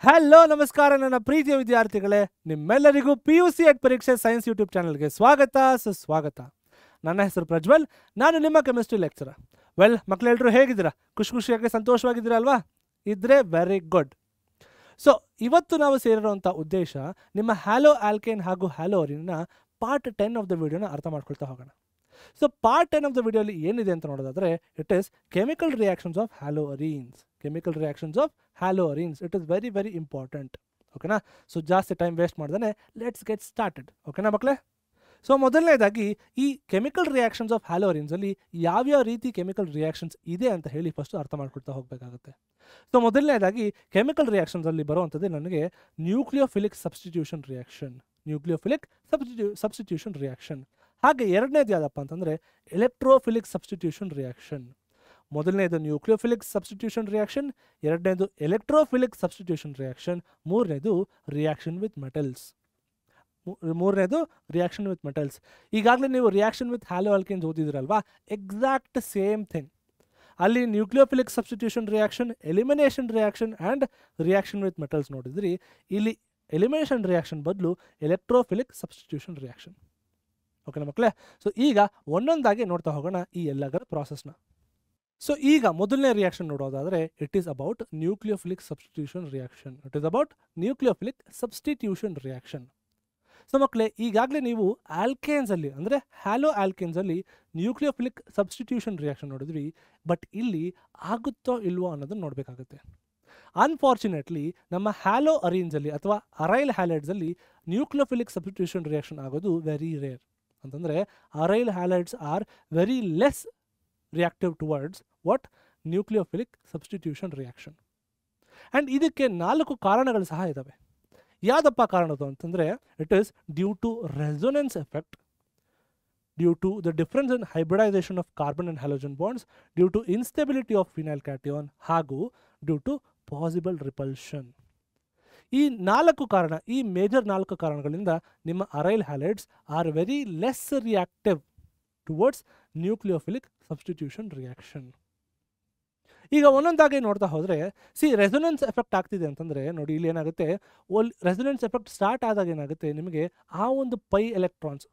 Hello ನಮಸ್ಕಾರ ನನ್ನ ಪ್ರೀತಿಯ ವಿದ್ಯಾರ್ಥಿಗಳೇ, ನಿಮ್ಮೆಲ್ಲರಿಗೂ PUC ಎಟ್ ಪರೀಕ್ಷೆ ಸೈನ್ಸ್ ಯೂಟ್ಯೂಬ್ ಚಾನಲ್ಗೆ ಸ್ವಾಗತ ಸುಸ್ವಾಗತ. ನನ್ನ ಹೆಸರು ಪ್ರಜ್ವಲ್, ನಾನು ನಿಮ್ಮ ಕೆಮಿಸ್ಟ್ರಿ ಲೆಕ್ಚರರ್. ಮಕ್ಕಳೆಲ್ಲರೂ ಹೇಗಿದ್ದೀರಾ? ಖುಷಿಯಾಗಿ ಸಂತೋಷವಾಗಿದ್ದೀರಾ ಅಲ್ವಾ? ಇದ್ರೆ ವೆರಿ ಗುಡ್. ಸೊ ಇವತ್ತು ನಾವು ಸೇರಿರುವಂಥ ಉದ್ದೇಶ ನಿಮ್ಮ ಹ್ಯಾಲೋ ಆಲ್ಕೇನ್ ಹಾಗೂ ಹ್ಯಾಲೋ ಅರಿನ್ನ ಪಾರ್ಟ್ 10 ಆಫ್ ದ ವಿಡಿಯೋನ ಅರ್ಥ ಮಾಡ್ಕೊಳ್ತಾ ಹೋಗೋಣ. ಸೊ ಪಾರ್ಟ್ 10 ಆಫ್ ದ ವಿಡಿಯೋಲಿ ಏನಿದೆ ಅಂತ ನೋಡೋದಾದ್ರೆ, it is chemical reactions of halo arenes. Chemical reactions of halo arenes, it is very very important. ಓಕೆನಾ? ಸೊ ಜಾಸ್ತಿ ಟೈಮ್ ವೇಸ್ಟ್ ಮಾಡ್ದೇ ಲೆಟ್ಸ್ ಗೆಟ್ ಸ್ಟಾರ್ಟೆಡ್. ಓಕೆನಾ ಮಕ್ಕಳೇ? ಸೊ ಮೊದಲನೇದಾಗಿ ಈ ಕೆಮಿಕಲ್ ರಿಯಾಕ್ಷನ್ಸ್ ಆಫ್ ಹ್ಯಾಲೋ ಅರೀನ್ಸಲ್ಲಿ ಯಾವ್ಯಾವ ರೀತಿ ಕೆಮಿಕಲ್ ರಿಯಾಕ್ಷನ್ಸ್ ಇದೆ ಅಂತ ಹೇಳಿ ಫಸ್ಟ್ ಅರ್ಥ ಮಾಡ್ಕೊಳ್ತಾ ಹೋಗಬೇಕಾಗುತ್ತೆ. ಸೊ ಮೊದಲನೇದಾಗಿ ಕೆಮಿಕಲ್ ರಿಯಾಕ್ಷನ್ಸಲ್ಲಿ ಬರುವಂಥದ್ದು ನನಗೆ nucleophilic substitution reaction. Nucleophilic substitution reaction. ಹಾಗೆ ಎರಡನೇದು ಯಾವುದಪ್ಪ ಅಂತಂದರೆ ಎಲೆಕ್ಟ್ರೋಫಿಲಿಕ್ ಸಬ್ಸ್ಟಿಟ್ಯೂಷನ್ ರಿಯಾಕ್ಷನ್. ಮೊದಲನೇದು ನ್ಯೂಕ್ಲಿಯೋಫಿಲಿಕ್ ಸಬ್ಸ್ಟಿಟ್ಯೂಷನ್ ರಿಯಾಕ್ಷನ್, ಎರಡನೇದು ಎಲೆಕ್ಟ್ರೋಫಿಲಿಕ್ ಸಬ್ಸ್ಟಿಟ್ಯೂಷನ್ ರಿಯಾಕ್ಷನ್, ಮೂರನೇದು ರಿಯಾಕ್ಷನ್ ವಿತ್ ಮೆಟಲ್ಸ್. ಈಗಾಗಲೇ ನೀವು ರಿಯಾಕ್ಷನ್ ವಿತ್ ಹ್ಯಾಲೋ ಆಲ್ಕೇನ್ಸ್ ಓದಿದ್ರಲ್ವಾ? Exact same thing. ಅಲ್ಲಿ nucleophilic substitution reaction, elimination reaction and reaction with metals ನೋಡಿದ್ರಿ. ಇಲ್ಲಿ ಎಲಿಮಿನೇಷನ್ ರಿಯಾಕ್ಷನ್ ಬದಲು ಎಲೆಕ್ಟ್ರೋಫಿಲಿಕ್ ಸಬ್ಸ್ಟಿಟ್ಯೂಷನ್ ರಿಯಾಕ್ಷನ್. ಓಕೆನಾ ಮಕ್ಕಳೇ? ಸೊ ಈಗ ಒಂದೊಂದಾಗಿ ನೋಡ್ತಾ ಹೋಗೋಣ ಈ ಎಲ್ಲದರ ಪ್ರಾಸೆಸ್ನ. ಸೊ ಈಗ ಮೊದಲನೇ ರಿಯಾಕ್ಷನ್ ನೋಡೋದಾದರೆ, it is about nucleophilic substitution reaction. So ಮಕ್ಕಳೇ, ಈಗಾಗಲೇ ನೀವು ಆಲ್ಕೇನ್ಸಲ್ಲಿ ಅಂದರೆ ಹ್ಯಾಲೋ ಆಲ್ಕೇನ್ಸಲ್ಲಿ ನ್ಯೂಕ್ಲಿಯೋಫಿಲಿಕ್ ಸಬ್ಸ್ಟಿಟ್ಯೂಷನ್ ರಿಯಾಕ್ಷನ್ ನೋಡಿದ್ವಿ. ಬಟ್ ಇಲ್ಲಿ ಆಗುತ್ತೋ ಇಲ್ವೋ ಅನ್ನೋದನ್ನು ನೋಡಬೇಕಾಗುತ್ತೆ. ಅನ್ಫಾರ್ಚುನೇಟ್ಲಿ ನಮ್ಮ ಹ್ಯಾಲೋ ಅರೀನ್ಸಲ್ಲಿ ಅಥವಾ ಅರೈಲ್ ಹ್ಯಾಲೈಡ್ಸಲ್ಲಿ ನ್ಯೂಕ್ಲಿಯೋಫಿಲಿಕ್ ಸಬ್ಸ್ಟಿಟ್ಯೂಷನ್ ರಿಯಾಕ್ಷನ್ ಆಗೋದು ವೆರಿ ರೇರ್. ಅಂತಂದರೆ aryl halides are very less reactive towards what nucleophilic substitution reaction. And ಇದಕ್ಕೆ 4 ಕಾರಣಗಳು ಸಹ ಇದ್ದಾವೆ. ಯಾವುದಪ್ಪ ಕಾರಣದು ಅಂತಂದರೆ, it is due to resonance effect, due to the difference in hybridisation of carbon and halogen bonds, due to instability of phenyl cation ಹಾಗೂ due to possible repulsion. ಈ major 4 ಕಾರಣಗಳಿಂದ ನಿಮ್ಮ aryl halides are very less reactive towards nucleophilic substitution reaction. ಈಗ ಒಂದೊಂದಾಗಿ ನೋಡ್ತಾ ಹೋದರೆ, resonance effect ಆಗ್ತಿದೆ ಅಂತಂದರೆ ನೋಡಿ, ಇಲ್ಲಿ ಏನಾಗುತ್ತೆ, ರೆಸೊನೆನ್ಸ್ ಎಫೆಕ್ಟ್ ಸ್ಟಾರ್ಟ್ ಆದಾಗ ಏನಾಗುತ್ತೆ, ನಿಮಗೆ ಆ ಒಂದು ಪೈ ಎಲೆಕ್ಟ್ರಾನ್ಸ್,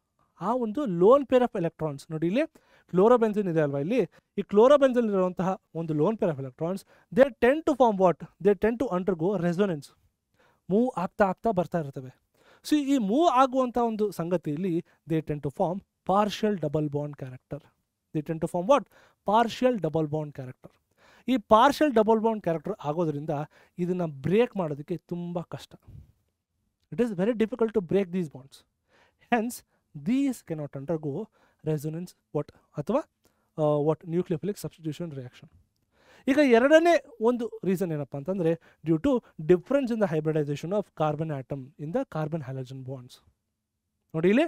ಆ ಒಂದು ಲೋನ್ ಪೇರ್ ಆಫ್ ಎಲೆಕ್ಟ್ರಾನ್ಸ್ ನೋಡಿ, ಇಲ್ಲಿ ಕ್ಲೋರೋಬೆನ್ಸಿನ್ ಇದೆ ಅಲ್ವಾ, ಇಲ್ಲಿ ಈ ಕ್ಲೋರೋಬೆನ್ಸಿನ್ ಇರುವಂತಹ ಒಂದು lone pair of electrons they tend to form what, they tend to undergo resonance, move ಆಗ್ತಾ ಬರ್ತಾ ಇರ್ತವೆ. ಸೊ ಈ ಮೂವ್ ಆಗುವಂಥ ಒಂದು ಸಂಗತಿಯಲ್ಲಿ they tend to form partial double bond character. ಈ ಪಾರ್ಷಿಯಲ್ ಡಬಲ್ ಬಾಂಡ್ ಕ್ಯಾರೆಕ್ಟರ್ ಆಗೋದ್ರಿಂದ ಇದನ್ನು ಬ್ರೇಕ್ ಮಾಡೋದಕ್ಕೆ ತುಂಬ ಕಷ್ಟ. It is very difficult to break these bonds. Hence these cannot undergo resonance ಅಥವಾ ನ್ಯೂಕ್ಲಿಯೋಫಿಲಿಕ್ ಸಬ್ಸ್ಟಿಟ್ಯೂಷನ್ ರಿಯಾಕ್ಷನ್. ಈಗ ಎರಡನೇ ಒಂದು ರೀಸನ್ ಏನಪ್ಪ ಅಂತಂದರೆ, due to difference in the hybridization of carbon atom in the carbon halogen bonds. ನೋಡಿ ಇಲ್ಲಿ,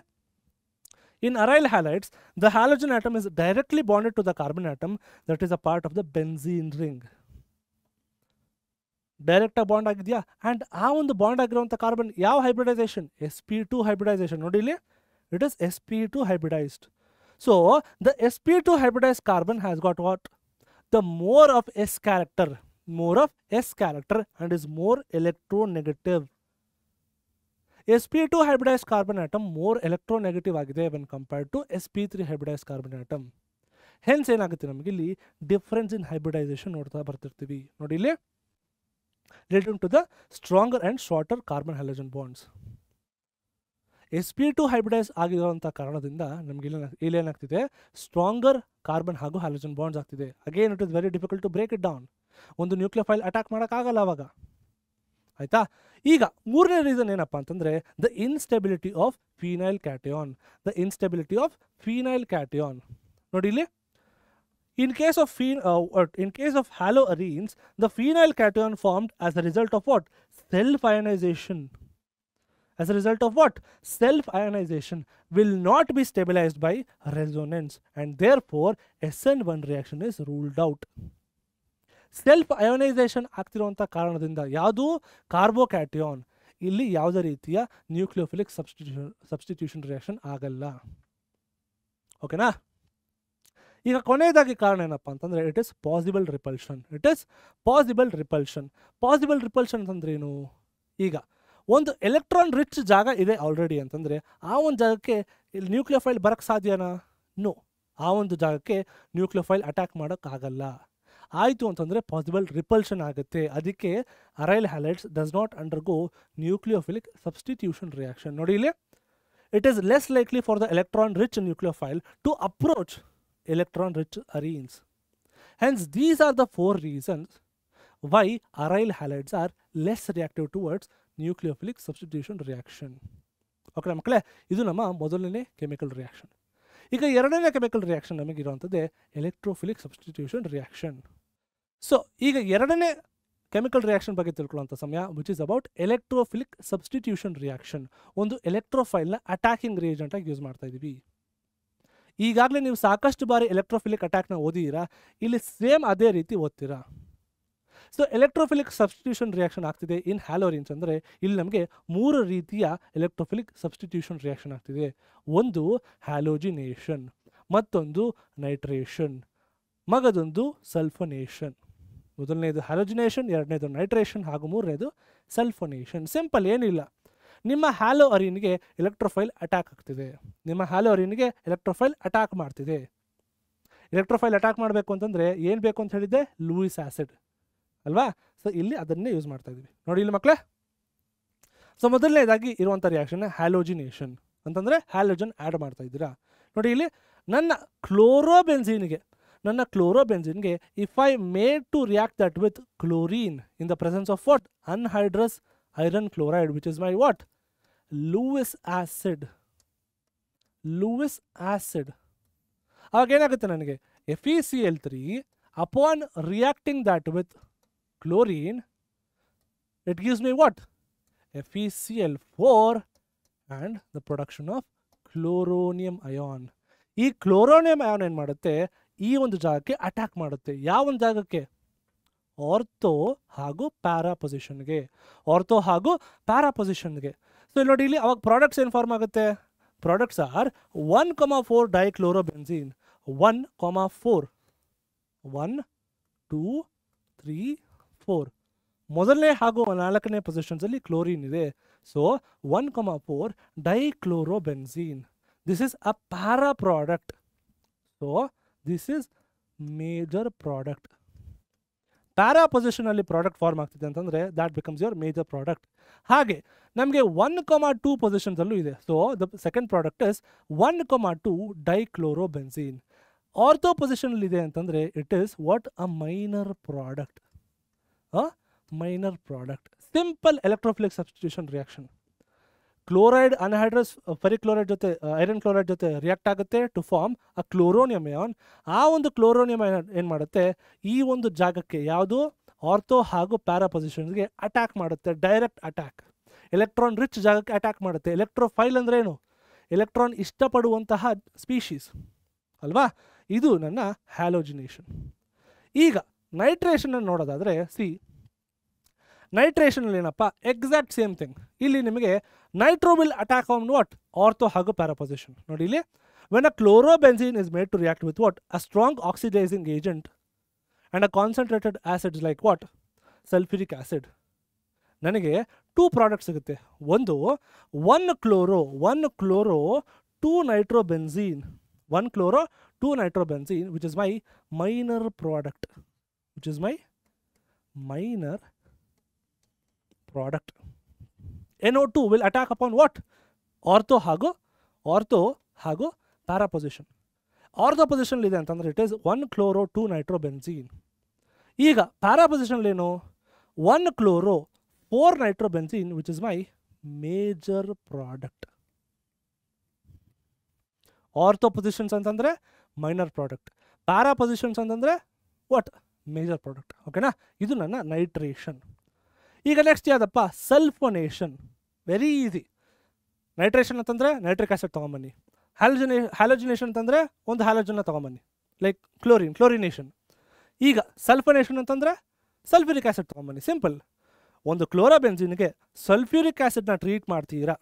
in aryl halides, the halogen atom is directly bonded to the carbon atom that is a part of the benzene ring. Direct ಆಗಿ bond ಆಗಿದೆಯಾ? And ಆ ಒಂದು bond ಆಗಿರುವಂಥ carbon ಯಾವ hybridisation? sp2 hybridization. ನೋಡಿ ಇಲ್ಲಿ, it is sp2 hybridized. So the sp2 hybridized carbon has got what? The more of s character and is more electronegative. sp2 hybridized carbon atom more electronegative ಆಗಿದೆ when compared to sp3 hybridized carbon atom. Hence ಏನಾಗುತ್ತೆ, ನಮಗೆ ಇಲ್ಲಿ difference in hybridisation ನೋಡ್ತಾ ಬರ್ತಿರ್ತೀವಿ. ನೋಡಿ ಇಲ್ಲಿ, leading to the stronger and shorter carbon halogen bonds. sp2 hybridise ಆಗಿರುವಂಥ ಕಾರಣದಿಂದ ನಮಗೆ ಇಲ್ಲಿ ಏನಾಗ್ತಿದೆ, ಸ್ಟ್ರಾಂಗರ್ ಕಾರ್ಬನ್ ಹಾಗೂ ಹ್ಯಾಲೋಜನ್ ಬಾಂಡ್ಸ್ ಆಗ್ತಿದೆ. Again it is very difficult to break it down. ಒಂದು ನ್ಯೂಕ್ಲಿಯೋಫೈಲ್ ಅಟ್ಯಾಕ್ ಮಾಡೋಕ್ಕಾಗಲ್ಲ ಅವಾಗ, ಆಯಿತಾ? ಈಗ ಮೂರನೇ ರೀಸನ್ ಏನಪ್ಪ ಅಂತಂದರೆ, the instability of phenyl cation. ನೋಡಿ ಇಲ್ಲಿ, in case of halo arenes, the phenyl cation formed as a result of what? Self ionization will not be stabilized by resonance and therefore SN1 reaction is ruled out. Self ionisation ಆಗ್ತಿರುವಂಥ ಕಾರಣದಿಂದ ಯಾವುದು? Carbocation. ಇಲ್ಲಿ ಯಾವುದೇ ರೀತಿಯ nucleophilic substitution reaction ಆಗಲ್ಲ. ಓಕೆನಾ? ಈಗ ಕೊನೆಯದಾಗಿ ಕಾರಣ ಏನಪ್ಪ ಅಂತಂದರೆ it is possible repulsion. It is possible repulsion. Possible repulsion ಅಂತಂದ್ರೆ ಏನು? ಈಗ ಒಂದು ಎಲೆಕ್ಟ್ರಾನ್ ರಿಚ್ ಜಾಗ ಇದೆ ಆಲ್ರೆಡಿ ಅಂತಂದರೆ ಆ ಒಂದು ಜಾಗಕ್ಕೆ ಇಲ್ಲಿ ನ್ಯೂಕ್ಲಿಯೋಫೈಲ್ ಬರೋಕ್ಕೆ ಸಾಧ್ಯನಾ? ನೋ. ಆ ಒಂದು ಜಾಗಕ್ಕೆ ನ್ಯೂಕ್ಲಿಯೋಫೈಲ್ ಅಟ್ಯಾಕ್ ಮಾಡೋಕ್ಕಾಗಲ್ಲ. ಆಯಿತು ಅಂತಂದರೆ ಪಾಸಿಬಲ್ ರಿಪಲ್ಷನ್ ಆಗುತ್ತೆ. ಅದಕ್ಕೆ aryl halides does not undergo nucleophilic substitution reaction. ನೋಡಿ ಇಲ್ಲಿ, it is less likely for the electron-rich nucleophile to approach electron-rich arenes. Hence, these are the 4 reasons why aryl halides are less reactive towards nucleophilic substitution reaction. Okay ಮಕ್ಕಳೇ, ಇದು ನಮ್ಮ ಮೊದಲನೇ chemical reaction. ಈಗ ಎರಡನೇ chemical reaction ನಮಗಿರುವಂಥದ್ದೇ electrophilic substitution reaction. So ಈಗ ಎರಡನೇ chemical reaction ಬಗ್ಗೆ ತಿಳ್ಕೊಳ್ಳುವಂಥ ಸಮಯ, which is about electrophilic substitution reaction. ಒಂದು ಎಲೆಕ್ಟ್ರೋಫೈಲ್ನ ಅಟ್ಯಾಕಿಂಗ್ ರಿಯೇಜೆಂಟಾಗಿ ಯೂಸ್ ಮಾಡ್ತಾ ಇದ್ದೀವಿ. ಈಗಾಗಲೇ ನೀವು ಸಾಕಷ್ಟು ಬಾರಿ ಎಲೆಕ್ಟ್ರೋಫಿಲಿಕ್ ಅಟ್ಯಾಕ್ನ ಓದಿದ್ದೀರಾ, ಇಲ್ಲಿ ಸೇಮ್ ಅದೇ ರೀತಿ ಓದ್ತೀರಾ. ಸೊ ಎಲೆಕ್ಟ್ರೋಫಿಲಿಕ್ ಸಬ್ಸ್ಟಿಟ್ಯೂಷನ್ ರಿಯಾಕ್ಷನ್ ಆಗ್ತಿದೆ ಇನ್ ಹ್ಯಾಲೋರಿನ್ಸ್ ಅಂದರೆ ಇಲ್ಲಿ ನಮಗೆ 3 ರೀತಿಯ ಎಲೆಕ್ಟ್ರೋಫಿಲಿಕ್ ಸಬ್ಸ್ಟಿಟ್ಯೂಷನ್ ರಿಯಾಕ್ಷನ್ ಆಗ್ತಿದೆ. ಒಂದು ಹ್ಯಾಲೋಜಿನೇಷನ್, ಮತ್ತೊಂದು ನೈಟ್ರೇಷನ್, ಮಗದೊಂದು ಸಲ್ಫನೇಷನ್. ಮೊದಲನೇದು ಹ್ಯಾಲೋಜಿನೇಷನ್, ಎರಡನೇದು ನೈಟ್ರೇಷನ್ ಹಾಗೂ ಮೂರನೇದು ಸಲ್ಫನೇಷನ್. ಸಿಂಪಲ್, ಏನಿಲ್ಲ. ನಿಮ್ಮ ಹ್ಯಾಲೋ ಅರಿನ್ಗೆ ಎಲೆಕ್ಟ್ರೋಫೈಲ್ ಅಟ್ಯಾಕ್ ಆಗ್ತಿದೆ. ನಿಮ್ಮ ಹ್ಯಾಲೋ ಅರಿನ್ಗೆ ಎಲೆಕ್ಟ್ರೋಫೈಲ್ ಅಟ್ಯಾಕ್ ಮಾಡ್ತಿದೆ. ಎಲೆಕ್ಟ್ರೋಫೈಲ್ ಅಟ್ಯಾಕ್ ಮಾಡಬೇಕು ಅಂತಂದರೆ ಏನು ಬೇಕು ಅಂತ ಹೇಳಿದ್ದೆ? ಲೂಯಿಸ್ ಆ್ಯಸಿಡ್ ಅಲ್ವಾ? ಸೊ ಇಲ್ಲಿ ಅದನ್ನೇ ಯೂಸ್ ಮಾಡ್ತಾ ಇದ್ದೀವಿ. ನೋಡಿ ಇಲ್ಲಿ ಮಕ್ಕಳೇ, ಸೊ ಮೊದಲನೇದಾಗಿ ಇರುವಂಥ ರಿಯಾಕ್ಷನ್ ಹ್ಯಾಲೋಜಿನೇಷನ್ ಅಂತಂದರೆ ಹ್ಯಾಲೋಜನ್ ಆ್ಯಡ್ ಮಾಡ್ತಾ ಇದ್ದೀರಾ. ನೋಡಿ ಇಲ್ಲಿ, ನನ್ನ ಕ್ಲೋರೋಬೆನ್ಝೀನ್ಗೆ if I made to react that with chlorine in the presence of what? Anhydrous iron chloride, which is my what? Lewis acid. ಅವಾಗ ಏನಾಗುತ್ತೆ ನನಗೆ? FeCl3 upon reacting that with chlorine, it gives me what? FeCl4 and the production of chloronium ion. ಈ ಕ್ಲೋರೋನಿಯಂ ion ಏನು ಮಾಡುತ್ತೆ? ಈ ಒಂದು ಜಾಗಕ್ಕೆ attack ಮಾಡುತ್ತೆ. ಯಾವ ಒಂದು ಜಾಗಕ್ಕೆ? ಆರ್ಥೋ ಹಾಗೂ ಪ್ಯಾರಾ ಪೊಸಿಷನ್ಗೆ. ಸೊ ಇಲ್ಲಿ ನೋಡಿ, ಇಲ್ಲಿ ಅವಾಗ ಪ್ರಾಡಕ್ಟ್ಸ್ ಏನು ಫಾರ್ಮ್ ಆಗುತ್ತೆ? Products are 1,4 ಡೈಕ್ಲೋರೋಬೆನ್ಝೀನ್. 1,4 1 2 3 4 ಮೊದಲನೇ ಹಾಗೂ 4ನೇ ಪೊಸಿಷನ್ಸಲ್ಲಿ ಕ್ಲೋರಿನ್ ಇದೆ. So 1,4 dichlorobenzene. This is a para product. So this is major product. Para ಪೊಸಿಷನಲ್ಲಿ ಪ್ರಾಡಕ್ಟ್ ಫಾರ್ಮ್ ಆಗ್ತಿದೆ ಅಂತಂದರೆ that becomes your major product. ಹಾಗೆ ನಮಗೆ 1,2 ಪೊಸಿಷನ್ಸಲ್ಲೂ ಇದೆ. So the second product is 1,2 dichlorobenzene. Ortho ಪೊಸಿಷನಲ್ಲಿ ಇದೆ ಅಂತಂದರೆ it is what? A minor product. Simple electrophilic substitution reaction. Chloride anhydrous ferric chloride ಜೊತೆ ಐರನ್ ಕ್ಲೋರೈಡ್ ಜೊತೆ ರಿಯಾಕ್ಟ್ ಆಗುತ್ತೆ ಟು ಫಾರ್ಮ್ ಅ ಕ್ಲೋರೋನಿಯಂ ಅಯಾನ್. ಆ ಒಂದು ಕ್ಲೋರೋನಿಯಂ ಅಯಾನ್ ಏನು ಮಾಡುತ್ತೆ? ಈ ಒಂದು ಜಾಗಕ್ಕೆ, ಯಾವುದು? ಆರ್ಥೋ ಹಾಗೂ ಪ್ಯಾರಾ ಪೊಸಿಷನ್ಸ್ಗೆ ಅಟ್ಯಾಕ್ ಮಾಡುತ್ತೆ. Direct attack. ಎಲೆಕ್ಟ್ರಾನ್ ರಿಚ್ ಜಾಗಕ್ಕೆ ಅಟ್ಯಾಕ್ ಮಾಡುತ್ತೆ. ಎಲೆಕ್ಟ್ರೋಫೈಲ್ ಅಂದರೆ ಏನು? ಎಲೆಕ್ಟ್ರಾನ್ ಇಷ್ಟಪಡುವಂತಹ ಸ್ಪೀಶೀಸ್ ಅಲ್ವಾ? ಇದು ನನ್ನ ಹ್ಯಾಲೋಜಿನೇಷನ್. ಈಗ ನೈಟ್ರೇಷನ್ ನೋಡೋದಾದರೆ, ನೈಟ್ರೇಷನಲ್ಲಿ ಏನಪ್ಪ? Exact same thing. ಇಲ್ಲಿ ನಿಮಗೆ nitro will attack on what? Ortho ಹಾಗೂ ಪ್ಯಾರಾ ಪೊಸಿಷನ್. ನೋಡಿ ಇಲ್ಲಿ, when a chlorobenzene is made to react with what? A strong oxidising agent and a concentrated acids like what? Sulphuric acid. ನನಗೆ 2 product ಸಿಗುತ್ತೆ. ಒಂದು 1 chloro 2 nitrobenzene. 1 chloro 2 nitrobenzene, which is my minor product. NO2 will attack upon what? Ortho ಹಾಗೂ para position. Ortho position ಇದೆ ಅಂತಂದರೆ it is 1 chloro 2 ನೈಟ್ರೋಬೆನ್ಝೀನ್. ಈಗ para position ಏನು? 1 chloro 4 nitrobenzene, which is my major product. Ortho positions ಅಂತಂದರೆ minor product, para positions ಅಂತಂದರೆ what? Major product. ಓಕೆನಾ? ಇದು ನನ್ನ ನೈಟ್ರೇಷನ್. ಈಗ ನೆಕ್ಸ್ಟ್ ಯಾವುದಪ್ಪ? ಸಲ್ಫನೇಷನ್. Very easy. ನೈಟ್ರೇಷನ್ ಅಂತಂದರೆ ನೈಟ್ರಿಕ್ ಆಸಿಡ್ ತೊಗೊಂಬನ್ನಿ. ಹ್ಯಾಲೋಜಿನೇಷನ್ ಅಂತಂದರೆ ಒಂದು ಹ್ಯಾಲೋಜನ್ನ ತೊಗೊಂಬನ್ನಿ, ಲೈಕ್ ಕ್ಲೋರಿನೇಷನ್. ಈಗ ಸಲ್ಫನೇಷನ್ ಅಂತಂದರೆ ಸಲ್ಫ್ಯೂರಿಕ್ ಆಸಿಡ್ ತೊಗೊಂಬನ್ನಿ. ಸಿಂಪಲ್. ಒಂದು ಕ್ಲೋರೋಬೆನ್ಝೀನ್ಗೆ ಸಲ್ಫ್ಯೂರಿಕ್ ಆಸಿಡ್ನ ಟ್ರೀಟ್ ಮಾಡ್ತೀರಾ.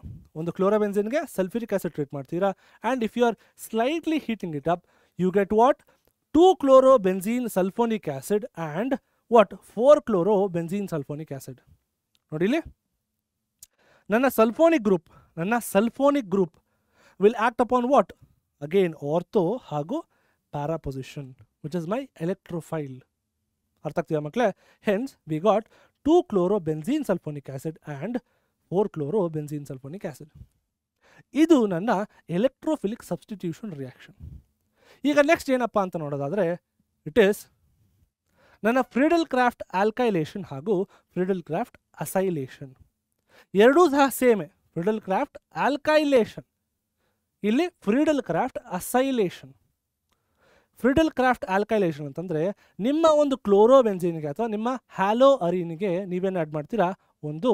And if you are slightly heating it up, you get what? 2-chlorobenzene sulfonic acid and what 4-chlorobenzene sulfonic acid. ನೋಡಿ ಇಲ್ಲಿ ನನ್ನ sulphonic group will act upon what again ortho ಹಾಗೂ para position which is my electrophile. ಅರ್ಥ ಆಗ್ತಿದೆ ಮಕ್ಕಳೇ? Hence we got 2-chlorobenzene sulfonic acid and 4-chlorobenzene sulfonic acid. ಇದು ನನ್ನ electrophilic substitution reaction. ಈಗ ನೆಕ್ಸ್ಟ್ ಏನಪ್ಪ ಅಂತ ನೋಡೋದಾದರೆ ಇಟ್ ಈಸ್ ನನ್ನ ಫ್ರೀಡಲ್ ಕ್ರಾಫ್ಟ್ ಆಲ್ಕೈಲೇಷನ್ ಹಾಗೂ ಫ್ರೀಡಲ್ ಕ್ರಾಫ್ಟ್ ಅಸೈಲೇಷನ್ ಎರಡೂ ಸಹ ಸೇಮೆ. ಫ್ರೀಡಲ್ ಕ್ರಾಫ್ಟ್ ಆಲ್ಕೈಲೇಷನ್, ಇಲ್ಲಿ ಫ್ರೀಡಲ್ ಕ್ರಾಫ್ಟ್ ಅಸೈಲೇಷನ್. ಫ್ರೀಡಲ್ ಕ್ರಾಫ್ಟ್ ಆಲ್ಕೈಲೇಷನ್ ಅಂತಂದರೆ ನಿಮ್ಮ ಒಂದು ಕ್ಲೋರೋಬೆನ್ಝೀನ್ಗೆ ಅಥವಾ ನಿಮ್ಮ ಹ್ಯಾಲೋ ಅರೀನ್ಗೆ ನೀವೇನು ಆ್ಯಡ್ ಮಾಡ್ತೀರಾ, ಒಂದು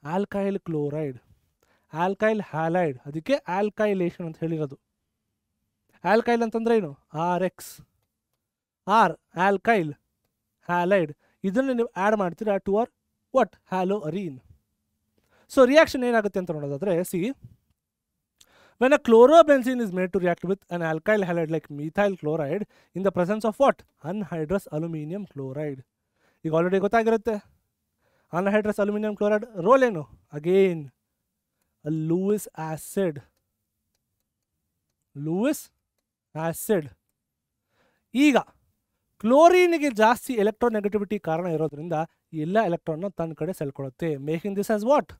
ಆಲ್ಕೈಲ್ ಕ್ಲೋರೈಡ್, ಆಲ್ಕೈಲ್ ಹ್ಯಾಲೈಡ್, ಅದಕ್ಕೆ ಆಲ್ಕೈಲೇಷನ್ ಅಂತ ಹೇಳಿರೋದು. ಆಲ್ಕೈಲ್ ಅಂತಂದ್ರೆ ಏನು? RX, ಆರ್ ಆಲ್ಕೈಲ್ ಹ್ಯಾಲೈಡ್, ಇದನ್ನು ನೀವು ಆ್ಯಡ್ ಮಾಡ್ತೀರಾ to our what halo arene. So reaction ಏನಾಗುತ್ತೆ ಅಂತ ನೋಡೋದಾದರೆ, see when a chlorobenzene is made to react with an alkyl halide like methyl chloride in the presence of what anhydrous aluminum chloride. ಈಗ already ಗೊತ್ತಾಗಿರುತ್ತೆ anhydrous aluminum chloride role ಏನು, again Lewis acid. ಈಗ ಕ್ಲೋರಿನ್ಗೆ ಜಾಸ್ತಿ electronegativity ಕಾರಣ ಇರೋದ್ರಿಂದ ಎಲ್ಲ ಎಲೆಕ್ಟ್ರಾನ್ನ ತನ್ನ ಕಡೆ ಸೆಳ್ಕೊಳ್ಳುತ್ತೆ, making this as what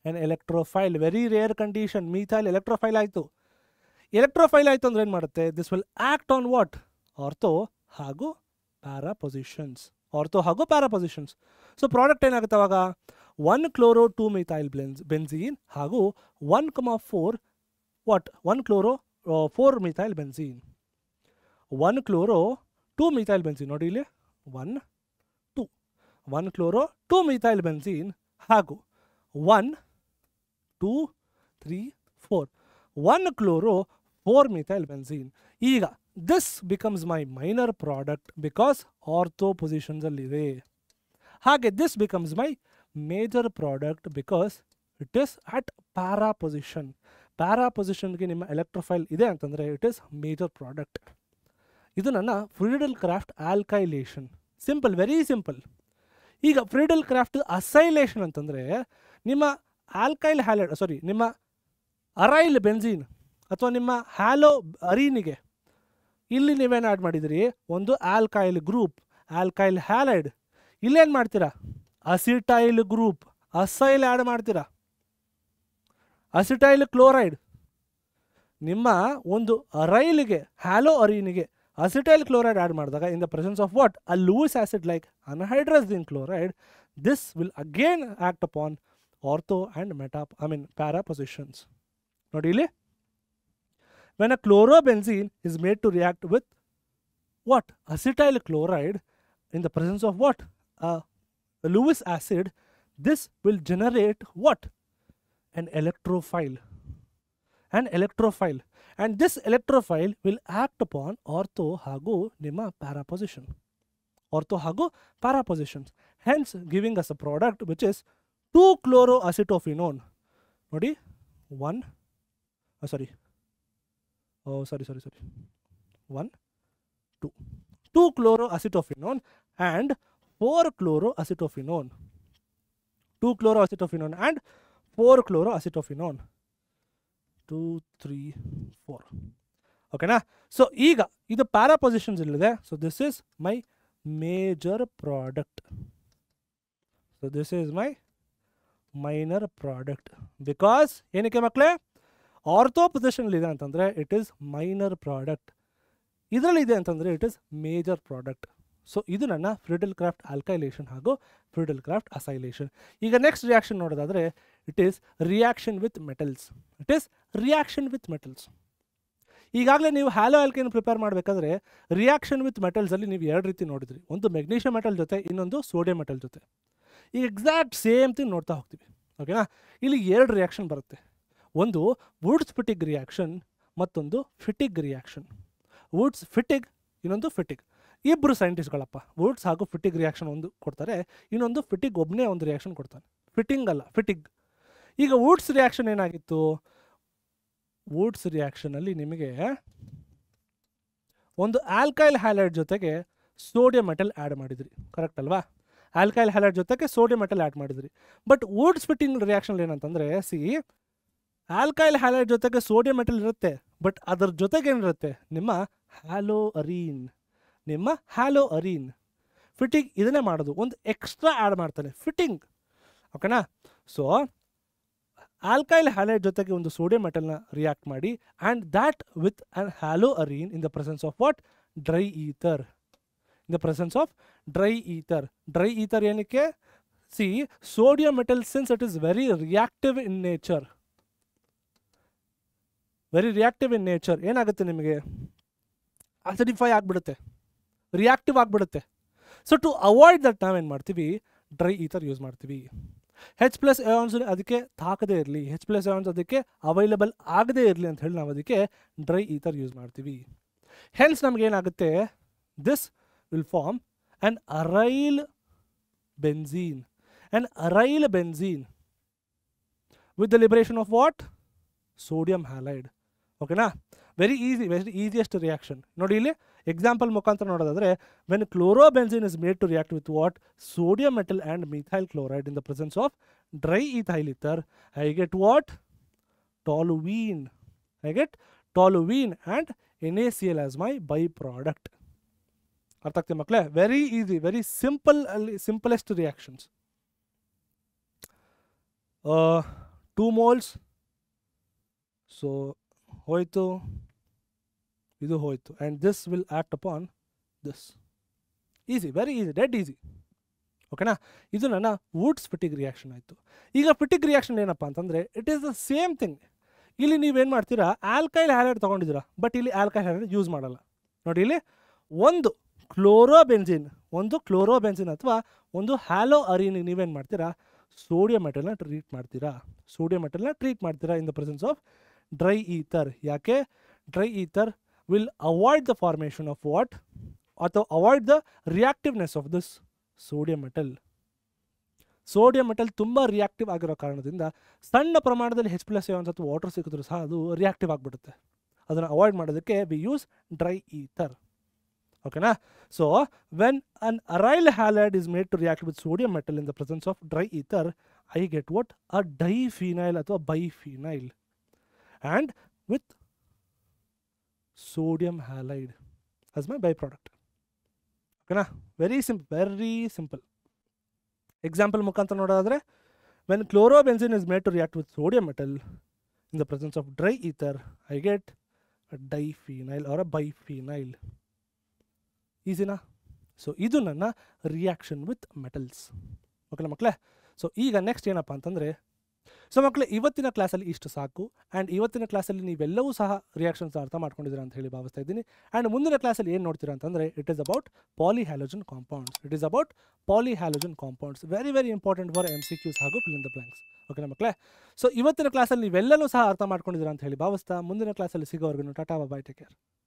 an electrophile. Very rare condition. Methyl electrophile ಆಯಿತು. ಎಲೆಕ್ಟ್ರೋಫೈಲ್ ಆಯಿತು ಅಂದ್ರೆ ಏನು ಮಾಡುತ್ತೆ? This will act on what ortho ಹಾಗೂ ಪ್ಯಾರಾ ಪೊಸಿಷನ್ಸ್. ಸೊ ಪ್ರಾಡಕ್ಟ್ ಏನಾಗುತ್ತೆ ಅವಾಗ? 1-chloro 2-methyl benzene ಹಾಗೂ 1,4 what 1-chloro 4-methyl benzene. 1-chloro 2-methyl benzene ನೋಡಿ ಇಲ್ಲಿ 1-chloro 2-methyl benzene ಹಾಗೂ 1 2 3 4 1-chloro 4-methyl benzene. ಈಗ this becomes my minor product because ortho positions ಅಲ್ಲಿದೆ. ಹಾಗೆ this becomes my major product because it is at para position. Para ಪೊಸಿಷನ್ಗೆ ನಿಮ್ಮ electrophile ಇದೆ ಅಂತಂದರೆ ಇಟ್ ಈಸ್ ಮೇಜರ್ ಪ್ರಾಡಕ್ಟ್. ಇದು ನನ್ನ Friedel Crafts alkylation. Simple, very simple. ಈಗ Friedel craft acylation ಅಂತಂದರೆ ನಿಮ್ಮ ಆಲ್ಕೈಲ್ ಹ್ಯಾಲೈಡ್ ನಿಮ್ಮ ಅರೈಲ್ ಬೆನ್ಝೀನ್ ಅಥವಾ ನಿಮ್ಮ ಹ್ಯಾಲೋ ಅರೀನಿಗೆ ಇಲ್ಲಿ ನೀವೇನು ಆ್ಯಡ್ ಮಾಡಿದಿರಿ, ಒಂದು ಆಲ್ಕೈಲ್ ಗ್ರೂಪ್, ಆಲ್ಕೈಲ್ ಹ್ಯಾಲೈಡ್. ಇಲ್ಲೇನು ಮಾಡ್ತೀರಾ? ಅಸಿಟೈಲ್ ಗ್ರೂಪ್, ಅಸೈಲ್ ಆ್ಯಡ್ ಮಾಡ್ತೀರಾ, ಅಸಿಟೈಲ್ ಕ್ಲೋರೈಡ್. ನಿಮ್ಮ ಒಂದು ಅರೈಲ್ಗೆ ಹ್ಯಾಲೋ ಅರೀನಿಗೆ ಅಸಿಟೈಲ್ ಕ್ಲೋರೈಡ್ ಆ್ಯಡ್ ಮಾಡಿದಾಗ in the presence of what a Lewis acid like anhydrous chloride, this will again act upon ortho and para positions. ನೋಡಿ ಇಲ್ಲಿ when a chlorobenzene is made to react with what acetyl chloride in the presence of what Lewis acid, this will generate what an electrophile, and this electrophile will act upon ortho hagu ನಿಮ್ಮ para positions, hence giving us a product which is 2-chloroacetophenone. ನೋಡಿ 1 2-chloroacetophenone and 4-chloroacetophenone. 2-chloroacetophenone and 4-chloroacetophenone. 2 3 4. ಓಕೆನಾ? So ಈಗ ಇದು para positions ಇಲ್ಲಿದೆ. So this is my major product. So this is my minor product. Because ಏನಕ್ಕೆ ಮಕ್ಕಳೇ? Ortho ಪೊಸಿಷನ್ಲಿದೆ ಅಂತಂದರೆ it is minor product, ಇದರಲ್ಲಿದೆ ಅಂತಂದರೆ it is major product. So ಇದು ನನ್ನ ಫ್ರೀಡಲ್ ಕ್ರಾಫ್ಟ್ ಆಲ್ಕೈಲೇಷನ್ ಹಾಗೂ ಫ್ರೀಡಲ್ ಕ್ರಾಫ್ಟ್ ಅಸೈಲೇಷನ್. ಈಗ ನೆಕ್ಸ್ಟ್ ರಿಯಾಕ್ಷನ್ ನೋಡೋದಾದರೆ it is reaction with metals. ಈಗಾಗಲೇ ನೀವು ಹ್ಯಾಲೋ ಆಲ್ಕೈನ್ ಪ್ರಿಪೇರ್ ಮಾಡಬೇಕಾದ್ರೆ ರಿಯಾಕ್ಷನ್ ವಿತ್ ಮೆಟಲ್ಸಲ್ಲಿ ನೀವು ಎರಡು ರೀತಿ ನೋಡಿದ್ರಿ, ಒಂದು ಮೆಗ್ನೀಷಿಯಂ ಮೆಟಲ್ ಜೊತೆ, ಇನ್ನೊಂದು ಸೋಡಿಯಂ ಮೆಟಲ್ ಜೊತೆ. ಈಗ ಎಕ್ಸಾಕ್ಟ್ ಸೇಮ್ ಥಿಂಗ್ ನೋಡ್ತಾ ಹೋಗ್ತೀವಿ. ಓಕೆನಾ? ಇಲ್ಲಿ ಎರಡು ರಿಯಾಕ್ಷನ್ ಬರುತ್ತೆ, ಒಂದು ವುಡ್ಸ್ ಫಿಟಿಗ್ ರಿಯಾಕ್ಷನ್, ಮತ್ತೊಂದು ಫಿಟಿಗ್ ರಿಯಾಕ್ಷನ್. ವುಡ್ಸ್ ಫಿಟಿಗ್, ಇನ್ನೊಂದು ಫಿಟಿಗ್. ಇಬ್ಬರು ಸೈಂಟಿಸ್ಟ್ಗಳಪ್ಪ ವುಡ್ಸ್ ಹಾಗೂ ಫಿಟಿಗ್ ರಿಯಾಕ್ಷನ್ ಒಂದು ಕೊಡ್ತಾರೆ, ಇನ್ನೊಂದು ಫಿಟಿಗ್ ಒಬ್ಬನೇ ಒಂದು ರಿಯಾಕ್ಷನ್ ಕೊಡ್ತಾನೆ. ಫಿಟ್ಟಿಂಗ್ ಅಲ್ಲ, ಫಿಟಿಗ್. ಈಗ ವುಡ್ಸ್ ರಿಯಾಕ್ಷನ್ ಏನಾಗಿತ್ತು? ವುಡ್ಸ್ ರಿಯಾಕ್ಷನಲ್ಲಿ ನಿಮಗೆ ಒಂದು ಆಲ್ಕೈಲ್ ಹ್ಯಾಲೈಡ್ ಜೊತೆಗೆ ಸೋಡಿಯಂ ಮೆಟಲ್ ಆ್ಯಡ್ ಮಾಡಿದ್ರಿ, ಕರೆಕ್ಟ್ ಅಲ್ವಾ? ಆಲ್ಕೈಲ್ ಹ್ಯಾಲೈಡ್ ಜೊತೆಗೆ ಸೋಡಿಯಂ ಮೆಟಲ್ ಆ್ಯಡ್ ಮಾಡಿದ್ರಿ. ಬಟ್ ವುಡ್ ಸ್ಪ್ಲಿಟ್ಟಿಂಗ್ ರಿಯಾಕ್ಷನ್ ಏನಂತಂದರೆ, ಆಲ್ಕೈಲ್ ಹ್ಯಾಲೈಡ್ ಜೊತೆಗೆ ಸೋಡಿಯಂ ಮೆಟಲ್ ಇರುತ್ತೆ, ಬಟ್ ಅದರ ಜೊತೆಗೆ ಏನಿರುತ್ತೆ, ನಿಮ್ಮ ಹ್ಯಾಲೋ ಅರೀನ್ ಫಿಟ್ಟಿಂಗ್ ಇದನ್ನೇ ಮಾಡೋದು, ಒಂದು ಎಕ್ಸ್ಟ್ರಾ ಆ್ಯಡ್ ಮಾಡ್ತಾನೆ, ಫಿಟ್ಟಿಂಗ್. ಓಕೆನಾ? ಸೊ ಆಲ್ಕೈಲ್ ಹ್ಯಾಲೈಡ್ ಜೊತೆಗೆ ಒಂದು ಸೋಡಿಯಂ ಮೆಟಲ್ನ ರಿಯಾಕ್ಟ್ ಮಾಡಿ and that with an halo arene in the presence of what? Dry ether. In the presence of dry ether ಏನಕ್ಕೆ? Sodium metal since it is very reactive in nature, ಏನಾಗುತ್ತೆ ನಿಮಗೆ? ಅಸಿಡಿಫೈ ಆಗಿಬಿಡುತ್ತೆ, reactive ಆಗಿಬಿಡುತ್ತೆ. So to avoid that ನಾವೇನು ಮಾಡ್ತೀವಿ? Dry ether use ಮಾಡ್ತೀವಿ. H+ ions ಅದಕ್ಕೆ ತಾಕದೇ ಇರಲಿ, H+ ಅಯಾನ್ಸ್ ಅದಕ್ಕೆ ಅವೈಲಬಲ್ ಆಗದೇ ಇರಲಿ ಅಂತ ಹೇಳಿ ನಾವು ಅದಕ್ಕೆ ಡ್ರೈ ಈಥರ್ ಯೂಸ್ ಮಾಡ್ತೀವಿ. ಹೆನ್ಸ್ ನಮಗೇನಾಗುತ್ತೆ? This will form an aryl benzene with the liberation of what? Sodium halide. ಓಕೆನಾ? Very easiest reaction. ನೋಡಿ ಇಲ್ಲಿ ಎಕ್ಸಾಂಪಲ್ ಮುಖಾಂತರ ನೋಡೋದಾದರೆ, when chlorobenzene is made to react with what? Sodium metal and methyl chloride in the presence of dry ethyl ether, I get what? Toluene and NaCl as my by product. ಅರ್ಥ ಆಗ್ತದೆ ಮಕ್ಕಳೇ? Very easy, very simplest reactions. 2 moles. So ಹೋಯಿತು, ಇದು ಹೋಯಿತು, and this will act upon this. Easy, very easy, dead easy. ಓಕೆನಾ? ಇದು ನನ್ನ wood splitting reaction ಆಯಿತು. ಈಗ ಸ್ಪ್ಲಿಟ್ಟಿಂಗ್ ರಿಯಾಕ್ಷನ್ ಏನಪ್ಪ ಅಂತಂದರೆ, it is the same thing. ಇಲ್ಲಿ ನೀವೇನು ಮಾಡ್ತೀರಾ? ಆಲ್ಕೈಲ್ ಹ್ಯಾಲೈಡ್ ತೊಗೊಂಡಿದ್ದೀರಾ, ಬಟ್ ಇಲ್ಲಿ ಆಲ್ಕೈಲ್ ಹ್ಯಾಲೈಡ್ ಯೂಸ್ ಮಾಡಲ್ಲ. ನೋಡಿ ಇಲ್ಲಿ ಒಂದು ಕ್ಲೋರೋಬೆನ್ಸಿನ್ ಅಥವಾ ಒಂದು ಹ್ಯಾಲೋ ಅರೀನಿಗೆ ನೀವೇನು ಮಾಡ್ತೀರಾ? ಸೋಡಿಯಂ ಮೆಟಲ್ನ ಟ್ರೀಟ್ ಮಾಡ್ತೀರಾ in the presence of dry ether. ಯಾಕೆ? Dry ether will avoid the formation of what? ಅಥವಾ avoid the reactiveness of this sodium metal. ತುಂಬ ರಿಯಾಕ್ಟಿವ್ ಆಗಿರೋ ಕಾರಣದಿಂದ ಸಣ್ಣ ಪ್ರಮಾಣದಲ್ಲಿ H+ ಅಯಾನ್ಸ್ ಅಥವಾ ವಾಟರ್ ಸಿಕ್ಕಿದ್ರು ಸಹ ಅದು ರಿಯಾಕ್ಟಿವ್ ಆಗಿಬಿಡುತ್ತೆ. ಅದನ್ನು ಅವಾಯ್ಡ್ ಮಾಡೋದಕ್ಕೆ ವಿ ಯೂಸ್ ಡ್ರೈ ಈಥರ್. ಓಕೆನಾ? So when an aryl halide is made to react with sodium metal in the presence of dry ether, I get what? A diphenyl ಅಥವಾ biphenyl and with sodium halide as my byproduct. Okay na? Very simple. Example ಮುಖಾಂತರ ನೋಡೋದಾದ್ರೆ, when chlorobenzene is made to react with sodium metal in the presence of dry ether, I get a diphenyl or a biphenyl. Easy na? So ಇದು ನನ್ನ reaction with metals. ಓಕೆನಾ ಮಕ್ಕಳೇ? So ಈಗ next ಏನಪ್ಪ ಅಂತಂದರೆ, so ಮಕ್ಕಳೇ ಇವತ್ತಿನ ಕ್ಲಾಸಲ್ಲಿ ಇಷ್ಟು ಸಾಕು. ಆ್ಯಂಡ್ ಇವತ್ತಿನ ಕ್ಲಾಸಲ್ಲಿ ನೀವೆಲ್ಲವೂ ಸಹ ರಿಯಾಕ್ಷನ್ಸ್ ಅರ್ಥ ಮಾಡ್ಕೊಂಡಿದ್ದೀರಾ ಅಂತ ಹೇಳಿ ಭಾವಿಸ್ತಾ ಇದ್ದೀನಿ. ಆ್ಯಂಡ್ ಮುಂದಿನ ಕ್ಲಾಸಲ್ಲಿ ಏನು ನೋಡ್ತೀರಾ ಅಂತಂದರೆ, it is about polyhalogen compounds. Very important for MCQs ಹಾಗೂ ಫಿಲ್ ಇನ್ ದ ಬ್ಲಾಂಕ್ಸ್. ಓಕೆನಾ ಮಕ್ಕಳೇ? ಸೊ ಇವತ್ತಿನ ಕ್ಲಾಸಲ್ಲಿ ನೀವೆಲ್ಲವೂ ಸಹ ಅರ್ಥ ಮಾಡ್ಕೊಂಡಿದ್ದೀರಾ ಅಂತ ಹೇಳಿ ಭಾವಿಸ್ತಾ ಮುಂದಿನ ಕ್ಲಾಸಲ್ಲಿ ಸಿಗೋವರೆಗೂ ಟಾಟಾ, ಬೈ, ಟೇಕ್ ಕೇರ್.